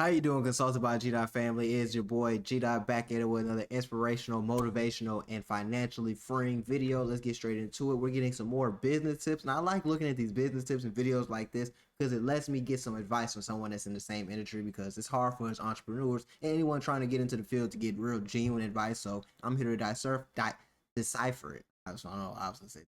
How you doing, Consulted by G Dot family? It's your boy G Dot back at it with another inspirational, motivational, and financially freeing video. Let's get straight into it. We're getting some more business tips, and I like looking at these business tips and videos like this because it lets me get some advice from someone that's in the same industry, because it's hard for us entrepreneurs and anyone trying to get into the field to get real genuine advice. So I'm here to decipher it. I don't know. I was gonna say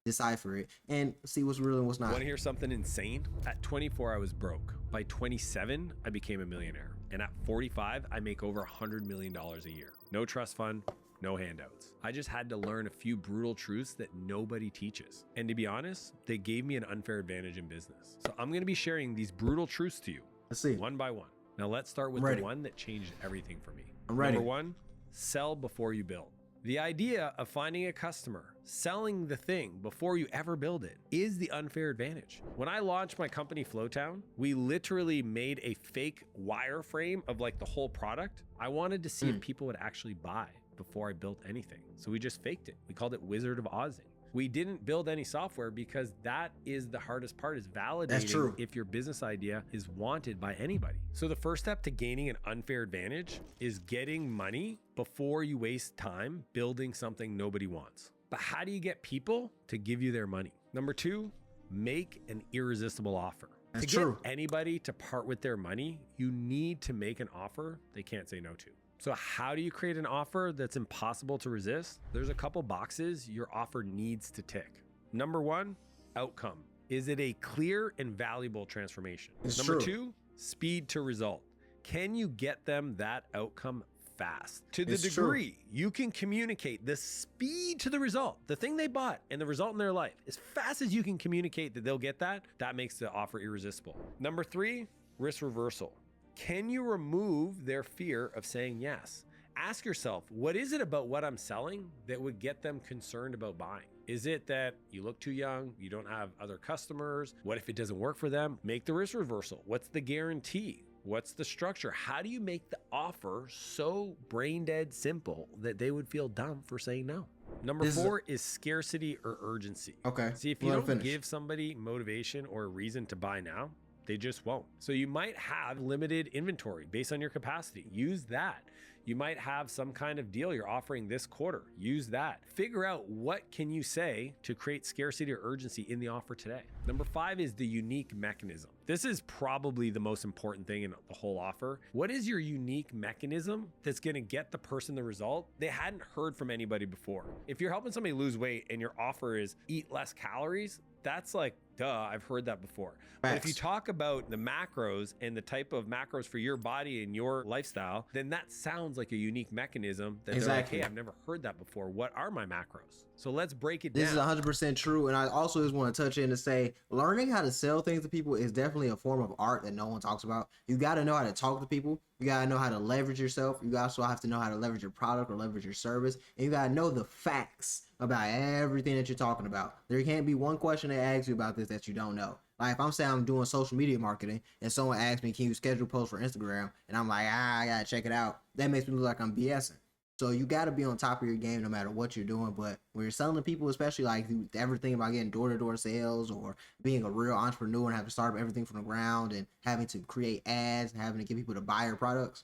decipher it and see what's real and what's not. Want to hear something insane? At 24, I was broke. By 27, I became a millionaire. And at 45, I make over $100 million a year. No trust fund, no handouts. I just had to learn a few brutal truths that nobody teaches. And to be honest, they gave me an unfair advantage in business. So I'm going to be sharing these brutal truths to you. Let's see. One by one. Now let's start with the one that changed everything for me. I'm ready. Number one, sell before you build. The idea of finding a customer, selling the thing before you ever build it, is the unfair advantage. When I launched my company Flowtown, we literally made a fake wireframe of like the whole product. I wanted to see if people would actually buy before I built anything. So we just faked it. We called it Wizard of Ozing. We didn't build any software because that is the hardest part, is validating if your business idea is wanted by anybody. So the first step to gaining an unfair advantage is getting money before you waste time building something nobody wants. But how do you get people to give you their money? Number two, make an irresistible offer. To get anybody to part with their money, you need to make an offer they can't say no to. So how do you create an offer that's impossible to resist? There's a couple boxes your offer needs to tick. Number one, outcome. Is it a clear and valuable transformation? Number two, speed to result. Can you get them that outcome fast? To the degree you can communicate the speed to the result, the thing they bought and the result in their life, as fast as you can communicate that they'll get that, that makes the offer irresistible. Number three, risk reversal. Can you remove their fear of saying yes? Ask yourself, what is it about what I'm selling that would get them concerned about buying? Is it that you look too young, you don't have other customers? What if it doesn't work for them? Make the risk reversal. What's the guarantee? What's the structure? How do you make the offer so brain dead simple that they would feel dumb for saying no? Number four is scarcity or urgency. Okay. See, if you don't give somebody motivation or a reason to buy now, they just won't. So you might have limited inventory based on your capacity. Use that. You might have some kind of deal you're offering this quarter. Use that. Figure out what can you say to create scarcity or urgency in the offer today. Number five is the unique mechanism. This is probably the most important thing in the whole offer. What is your unique mechanism that's going to get the person the result they hadn't heard from anybody before? If you're helping somebody lose weight and your offer is eat less calories, that's like, duh, I've heard that before. But if you talk about the macros and the type of macros for your body and your lifestyle, then that sounds like a unique mechanism that they're like, hey, I've never heard that before. What are my macros? So let's break it down. This is 100% true. And I also just want to touch in to say, learning how to sell things to people is definitely a form of art that no one talks about. You got to know how to talk to people. You got to know how to leverage yourself. You also have to know how to leverage your product or leverage your service. And you got to know the facts about everything that you're talking about. There can't be one question they ask you about this that you don't know. Like if I'm saying I'm doing social media marketing and someone asks me, can you schedule posts for Instagram? And I'm like, I got to check it out. That makes me look like I'm BSing. So you got to be on top of your game no matter what you're doing. But when you're selling to people, especially like everything about getting door-to-door sales or being a real entrepreneur and having to start up everything from the ground and having to create ads and having to get people to buy your products,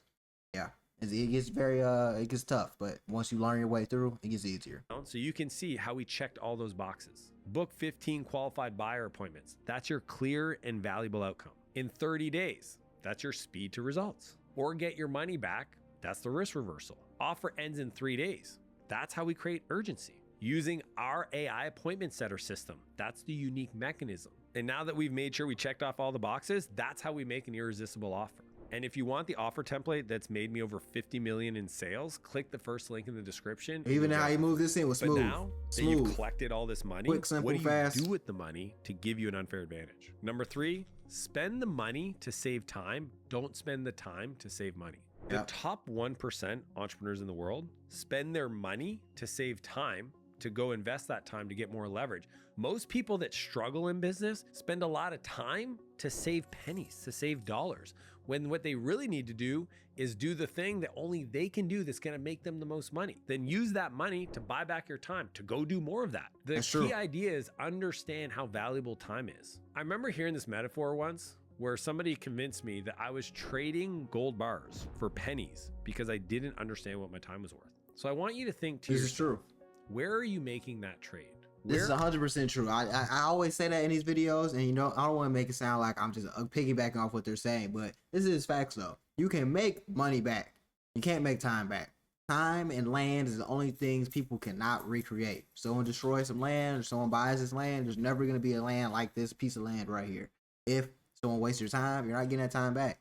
yeah, it gets very it gets tough. But once you learn your way through, it gets easier. So you can see how we checked all those boxes. Book 15 qualified buyer appointments. That's your clear and valuable outcome. In 30 days, that's your speed to results. Or get your money back. That's the risk reversal. Offer ends in 3 days. That's how we create urgency. Using our AI appointment setter system. That's the unique mechanism. And now that we've made sure we checked off all the boxes, that's how we make an irresistible offer. And if you want the offer template that's made me over 50 million in sales, click the first link in the description. Even how you move this in was smooth. But now that you've collected all this money, quick, simple, what do you fast. do with the money to give you an unfair advantage? Number three, spend the money to save time. Don't spend the time to save money. The top 1% entrepreneurs in the world spend their money to save time to go invest that time to get more leverage. Most people that struggle in business spend a lot of time to save pennies, to save dollars, when what they really need to do is do the thing that only they can do that's going to make them the most money. Then use that money to buy back your time, to go do more of that. The key idea is understand how valuable time is. I remember hearing this metaphor once where somebody convinced me that I was trading gold bars for pennies because I didn't understand what my time was worth. So I want you to think to This yourself, is true. where are you making that trade? This is 100% true. I always say that in these videos, and I don't want to make it sound like I'm just piggybacking off what they're saying, but this is facts though. You can make money back. You can't make time back. Time and land is the only things people cannot recreate. Someone destroys some land or someone buys this land, there's never going to be a land like this piece of land right here. If someone wastes your time, you're not getting that time back.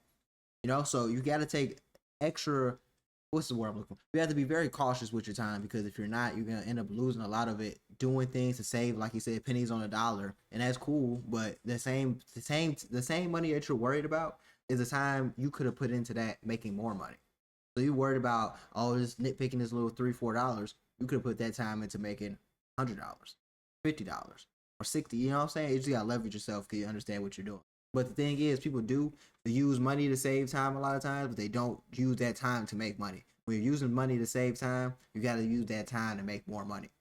So you got to take extra, what's the word I'm looking for? You have to be very cautious with your time, because if you're not, you're going to end up losing a lot of it doing things to save, like you said, pennies on a dollar. And that's cool, but the same money that you're worried about is the time you could have put into that making more money. So you're worried about, just nitpicking this little $3-4. You could have put that time into making $100, $50, or $60. You know what I'm saying? You just got to leverage yourself because you understand what you're doing. But the thing is, people do use money to save time a lot of times, but they don't use that time to make money. When you're using money to save time, you got to use that time to make more money.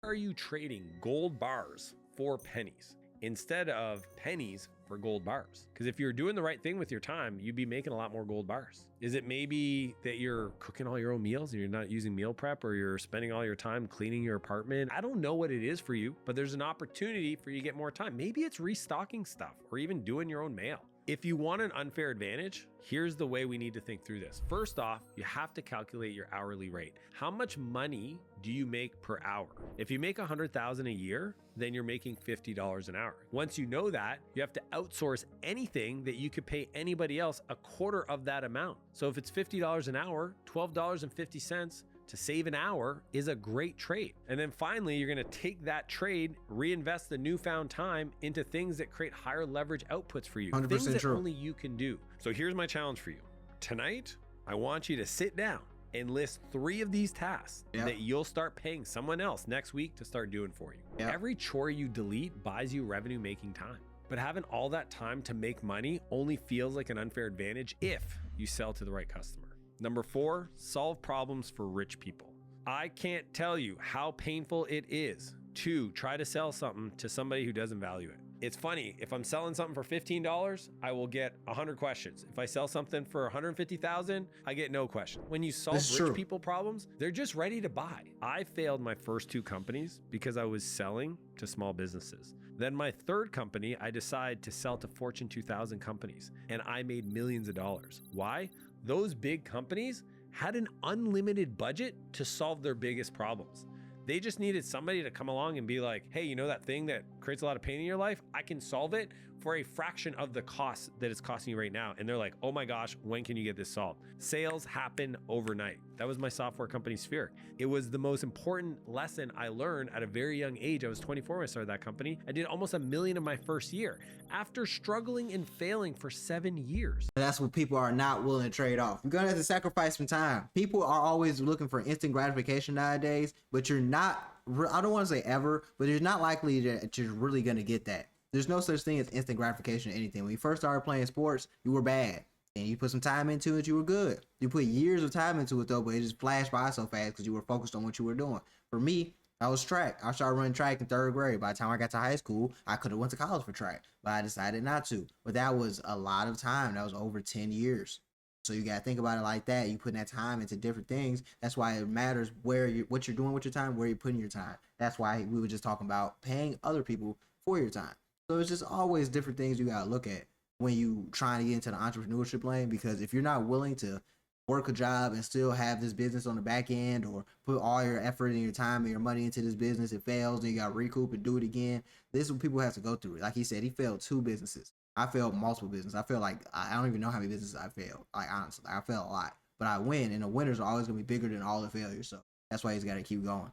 Are you trading gold bars for pennies instead of pennies for gold bars? Because if you're doing the right thing with your time, you'd be making a lot more gold bars. Is it maybe that you're cooking all your own meals and you're not using meal prep, or you're spending all your time cleaning your apartment? I don't know what it is for you, but there's an opportunity for you to get more time. Maybe it's restocking stuff or even doing your own mail. If you want an unfair advantage, here's the way we need to think through this. First off, you have to calculate your hourly rate. How much money do you make per hour? If you make $100,000 a year, then you're making $50 an hour. Once you know that, you have to outsource anything that you could pay anybody else a quarter of that amount. So if it's $50 an hour, $12.50 to save an hour is a great trade. And then finally, you're gonna take that trade, reinvest the newfound time into things that create higher leverage outputs for you. 100% things that true. only you can do. So here's my challenge for you. Tonight, I want you to sit down and list 3 of these tasks that you'll start paying someone else next week to start doing for you. Every chore you delete buys you revenue making time. But having all that time to make money only feels like an unfair advantage if you sell to the right customer. Number 4, solve problems for rich people. I can't tell you how painful it is to try to sell something to somebody who doesn't value it. It's funny, if I'm selling something for $15, I will get 100 questions. If I sell something for $150,000, I get no question. When you solve rich people problems, they're just ready to buy. I failed my first 2 companies because I was selling to small businesses. Then my 3rd company, I decided to sell to Fortune 2000 companies, and I made millions of dollars. Why? Those big companies had an unlimited budget to solve their biggest problems. They just needed somebody to come along and be like, hey, you know that thing that creates a lot of pain in your life? I can solve it for a fraction of the cost that it's costing you right now. And they're like, oh my gosh, when can you get this solved? Sales happen overnight. That was my software company, Sphere. It was the most important lesson I learned at a very young age. I was 24 when I started that company. I did almost $1 million in my first year after struggling and failing for 7 years. That's what people are not willing to trade off. You're going to have to sacrifice some time. People are always looking for instant gratification nowadays, but you're not, I don't want to say ever, but it's not likely that you're really going to get that. There's no such thing as instant gratification or anything. When you first started playing sports, you were bad. And you put some time into it, you were good. You put years of time into it though, but it just flashed by so fast because you were focused on what you were doing. For me, I was track. I started running track in 3rd grade. By the time I got to high school, I could have went to college for track, but I decided not to. But that was a lot of time. That was over 10 years. So you got to think about it like that. You putting that time into different things. That's why it matters what you're doing with your time, where you're putting your time. That's why we were just talking about paying other people for your time. So it's just always different things you got to look at when you trying to get into the entrepreneurship lane, because if you're not willing to work a job and still have this business on the back end, or put all your effort and your time and your money into this business, it fails, then you got to recoup and do it again. This is what people have to go through. Like he said, he failed 2 businesses. I failed multiple businesses. I feel like I don't even know how many businesses I failed. Like honestly, I failed a lot, but I win, and the winners are always going to be bigger than all the failures. So that's why he's got to keep going.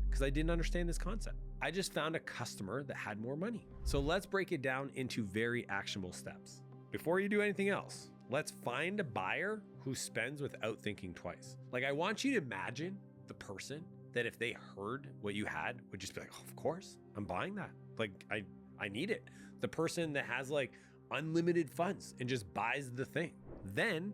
Because I didn't understand this concept. I just found a customer that had more money. So let's break it down into very actionable steps. Before you do anything else, let's find a buyer who spends without thinking twice. Like, I want you to imagine the person that if they heard what you had would just be like, oh, of course, I'm buying that. Like, I need it. The person that has like unlimited funds and just buys the thing. Then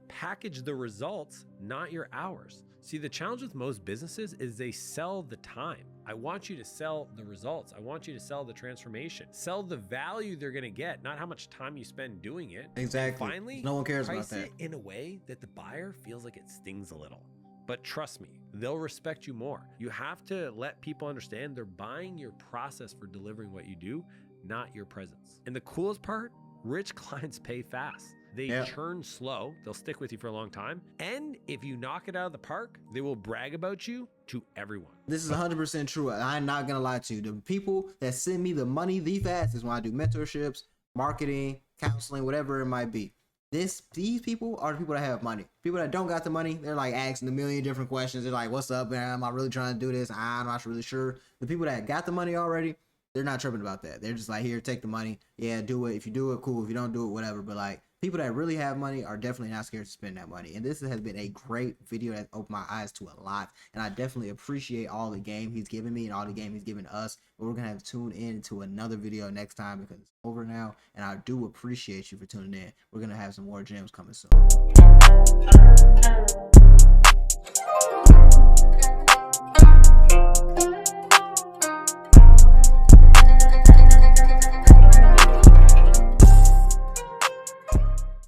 package the results, not your hours. See, the challenge with most businesses is they sell the time. I want you to sell the results. I want you to sell the transformation. Sell the value they're going to get, not how much time you spend doing it. Exactly. And finally, no one cares price about that. it in a way that the buyer feels like it stings a little. But trust me, they'll respect you more. You have to let people understand they're buying your process for delivering what you do, not your presence. And the coolest part, rich clients pay fast. They churn slow. They'll stick with you for a long time. And if you knock it out of the park, they will brag about you to everyone. This is 100% true. I'm not going to lie to you. The people that send me the money the fastest when I do mentorships, marketing, counseling, whatever it might be. These people are the people that have money. People that don't got the money, they're like asking a million different questions. They're like, what's up, man? Am I really trying to do this? I'm not really sure. The people that got the money already, they're not tripping about that. They're just like, here, take the money. Yeah, do it. If you do it, cool. If you don't do it, whatever. But like, people that really have money are definitely not scared to spend that money. And this has been a great video that opened my eyes to a lot. And I definitely appreciate all the game he's given me and all the game he's given us. But we're going to have to tune in to another video next time because it's over now. And I do appreciate you for tuning in. We're going to have some more gems coming soon.